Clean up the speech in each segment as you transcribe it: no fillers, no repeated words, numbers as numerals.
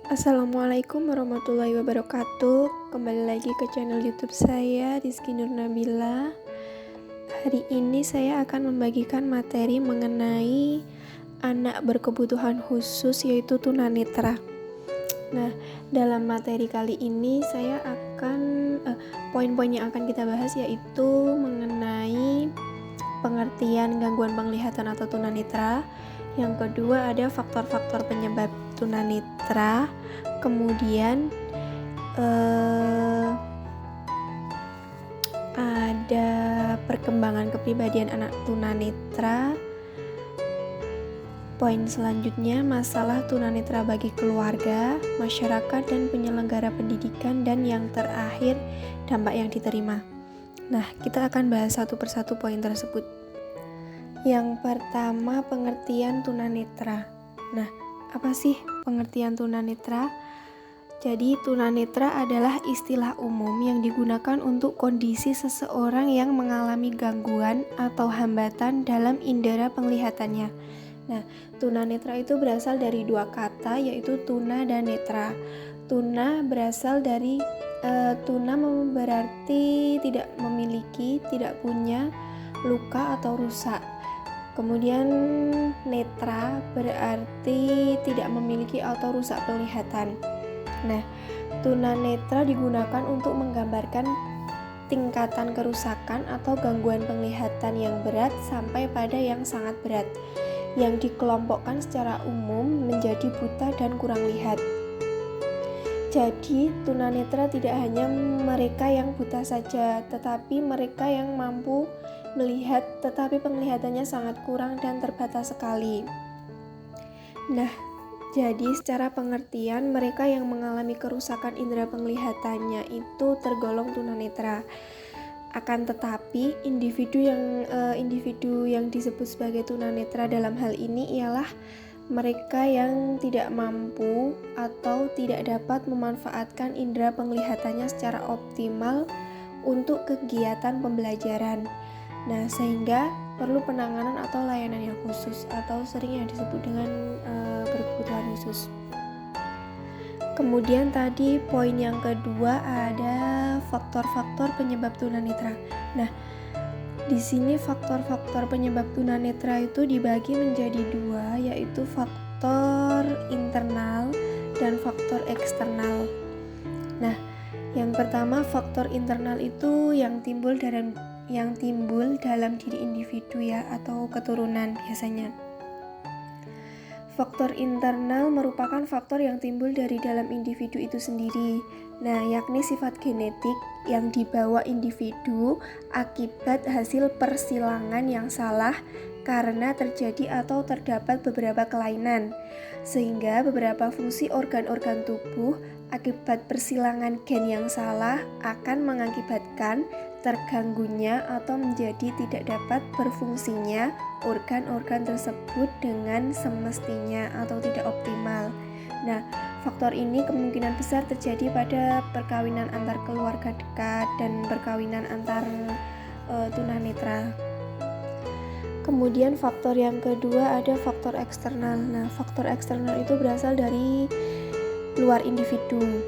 Assalamualaikum warahmatullahi wabarakatuh. Kembali lagi ke channel YouTube saya, Rizky Nur Nabila. Hari ini saya akan membagikan materi mengenai anak berkebutuhan khusus, yaitu tunanetra. Nah, dalam materi kali ini saya akan poin-poin yang akan kita bahas yaitu mengenai pengertian gangguan penglihatan atau tunanetra. Yang kedua ada faktor-faktor penyebab tunanetra. Kemudian ada perkembangan kepribadian anak tunanetra. Poin selanjutnya masalah tunanetra bagi keluarga, masyarakat, dan penyelenggara pendidikan. Dan yang terakhir dampak yang diterima. Nah, kita akan bahas satu persatu poin tersebut. Yang pertama, pengertian tunanetra. Nah, apa sih pengertian tunanetra? Jadi, tunanetra adalah istilah umum yang digunakan untuk kondisi seseorang yang mengalami gangguan atau hambatan dalam indera penglihatannya. Nah, tunanetra itu berasal dari dua kata, yaitu tuna dan netra. Tuna berasal dari tuna berarti tidak memiliki, tidak punya luka atau rusak. Kemudian netra berarti tidak memiliki atau rusak penglihatan. Nah, tunanetra digunakan untuk menggambarkan tingkatan kerusakan atau gangguan penglihatan yang berat sampai pada yang sangat berat, yang dikelompokkan secara umum menjadi buta dan kurang lihat. Jadi, tunanetra tidak hanya mereka yang buta saja, tetapi mereka yang mampu melihat tetapi penglihatannya sangat kurang dan terbatas sekali. Nah, jadi secara pengertian mereka yang mengalami kerusakan indera penglihatannya itu tergolong tunanetra. Akan tetapi individu yang disebut sebagai tunanetra dalam hal ini ialah mereka yang tidak mampu atau tidak dapat memanfaatkan indera penglihatannya secara optimal untuk kegiatan pembelajaran. Nah, sehingga perlu penanganan atau layanan yang khusus atau sering yang disebut dengan berkebutuhan khusus. Kemudian tadi poin yang kedua ada faktor-faktor penyebab tunanetra. Nah, di sini faktor-faktor penyebab tunanetra itu dibagi menjadi dua, yaitu faktor internal dan faktor eksternal. Nah, yang pertama faktor internal itu yang timbul dalam diri individu ya, atau keturunan biasanya. Faktor internal merupakan faktor yang timbul dari dalam individu itu sendiri. Nah, yakni sifat genetik yang dibawa individu akibat hasil persilangan yang salah karena terjadi atau terdapat beberapa kelainan, sehingga beberapa fungsi organ-organ tubuh akibat persilangan gen yang salah akan mengakibatkan terganggunya atau menjadi tidak dapat berfungsinya organ-organ tersebut dengan semestinya atau tidak optimal. Nah, faktor ini kemungkinan besar terjadi pada perkawinan antar keluarga dekat dan perkawinan antar tunanetra. Kemudian faktor yang kedua ada faktor eksternal. Nah, faktor eksternal itu berasal dari luar individu,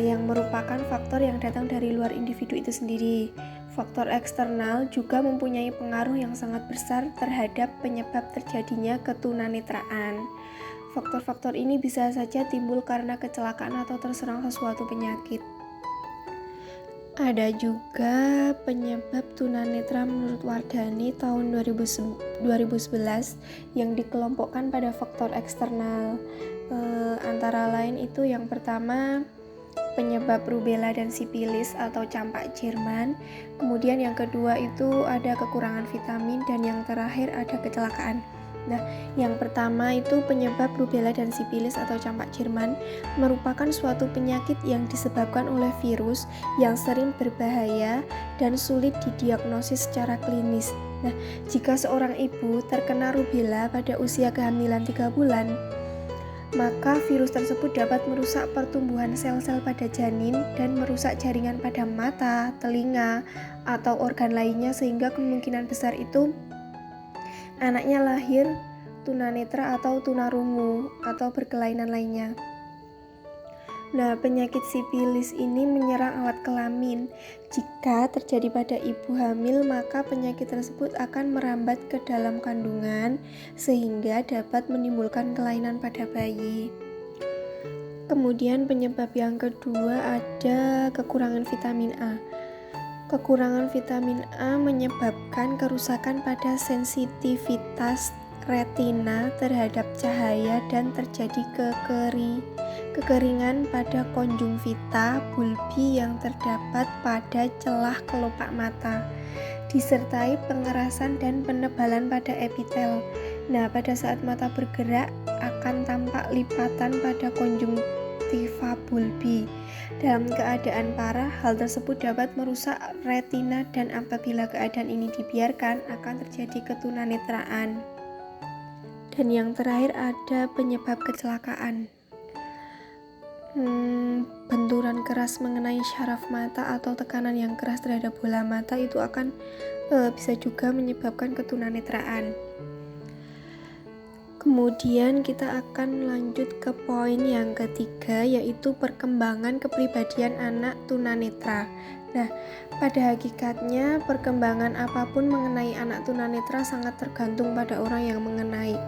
yang merupakan faktor yang datang dari luar individu itu sendiri. Faktor eksternal juga mempunyai pengaruh yang sangat besar terhadap penyebab terjadinya ketunanetraan. Faktor-faktor ini bisa saja timbul karena kecelakaan atau terserang sesuatu penyakit. Ada juga penyebab tunanetra menurut Wardani tahun 2011 yang dikelompokkan pada faktor eksternal. Antara lain itu yang pertama penyebab rubella dan sipilis atau campak Jerman. Kemudian yang kedua itu ada kekurangan vitamin, dan yang terakhir ada kecelakaan. Nah, yang pertama itu penyebab rubella dan sipilis atau campak Jerman merupakan suatu penyakit yang disebabkan oleh virus yang sering berbahaya dan sulit didiagnosis secara klinis. Nah, jika seorang ibu terkena rubella pada usia kehamilan 3 bulan, maka virus tersebut dapat merusak pertumbuhan sel-sel pada janin dan merusak jaringan pada mata, telinga, atau organ lainnya, sehingga kemungkinan besar itu anaknya lahir tunanetra atau tunarungu atau berkelainan lainnya. Nah, penyakit sifilis ini menyerang alat kelamin. Jika terjadi pada ibu hamil, maka penyakit tersebut akan merambat ke dalam kandungan sehingga dapat menimbulkan kelainan pada bayi. Kemudian penyebab yang kedua ada kekurangan vitamin A. Kekurangan vitamin A menyebabkan kerusakan pada sensitivitas retina terhadap cahaya dan terjadi kekeringan pada konjungtiva bulbi yang terdapat pada celah kelopak mata, disertai pengerasan dan penebalan pada epitel. Nah, pada saat mata bergerak akan tampak lipatan pada konjungtiva bulbi. Dalam keadaan parah, hal tersebut dapat merusak retina dan apabila keadaan ini dibiarkan akan terjadi ketunanetraan. Dan yang terakhir ada penyebab kecelakaan. Benturan keras mengenai syaraf mata atau tekanan yang keras terhadap bola mata itu akan bisa juga menyebabkan ketunanetraan. Kemudian kita akan lanjut ke poin yang ketiga, yaitu perkembangan kepribadian anak tunanetra. Nah, pada hakikatnya perkembangan apapun mengenai anak tunanetra sangat tergantung pada orang yang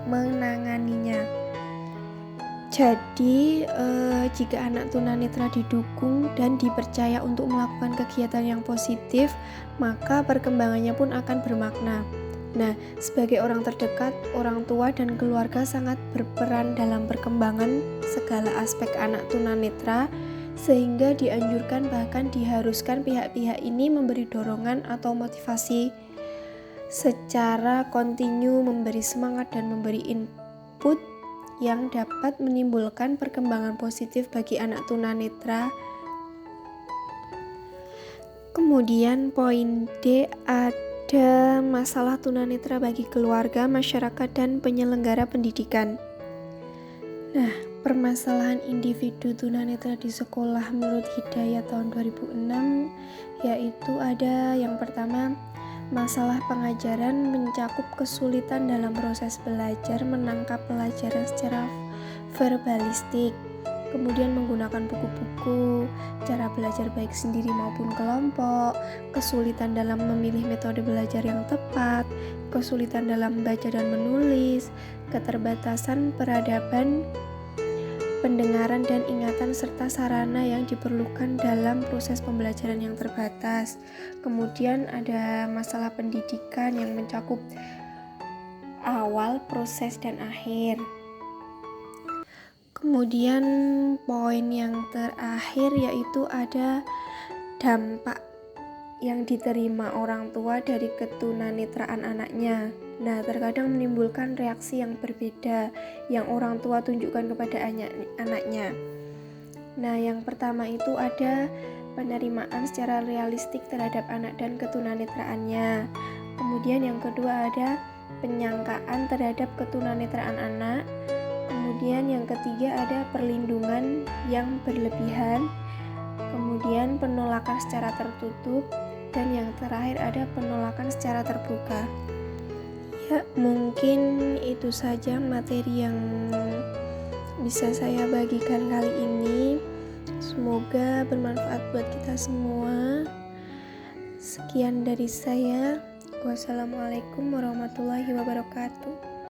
menanganinya. Jadi, jika anak tunanetra didukung dan dipercaya untuk melakukan kegiatan yang positif, maka perkembangannya pun akan bermakna. Nah, sebagai orang terdekat, orang tua dan keluarga sangat berperan dalam perkembangan segala aspek anak tunanetra, sehingga dianjurkan bahkan diharuskan pihak-pihak ini memberi dorongan atau motivasi secara kontinu, memberi semangat dan memberi input yang dapat menimbulkan perkembangan positif bagi anak tunanetra. Kemudian poin D ada masalah tunanetra bagi keluarga, masyarakat, dan penyelenggara pendidikan. Nah, permasalahan individu tunanetra di sekolah menurut Hidayat tahun 2006 yaitu ada yang pertama, masalah pengajaran mencakup kesulitan dalam proses belajar menangkap pelajaran secara verbalistik, kemudian menggunakan buku-buku, cara belajar baik sendiri maupun kelompok, kesulitan dalam memilih metode belajar yang tepat, kesulitan dalam membaca dan menulis, keterbatasan peradaban, pendengaran dan ingatan serta sarana yang diperlukan dalam proses pembelajaran yang terbatas. Kemudian ada masalah pendidikan yang mencakup awal, proses, dan akhir. Kemudian poin yang terakhir yaitu ada dampak yang diterima orang tua dari ketunanetraan anaknya. Nah, terkadang menimbulkan reaksi yang berbeda yang orang tua tunjukkan kepada anaknya. Nah, yang pertama itu ada penerimaan secara realistik terhadap anak dan ketunanetraannya. Kemudian yang kedua ada penyangkaan terhadap ketunanetraan anak. Kemudian yang ketiga ada perlindungan yang berlebihan. Kemudian penolakan secara tertutup. Dan yang terakhir ada penolakan secara terbuka. Ya, mungkin itu saja materi yang bisa saya bagikan kali ini. Semoga bermanfaat buat kita semua. Sekian dari saya. Wassalamualaikum warahmatullahi wabarakatuh.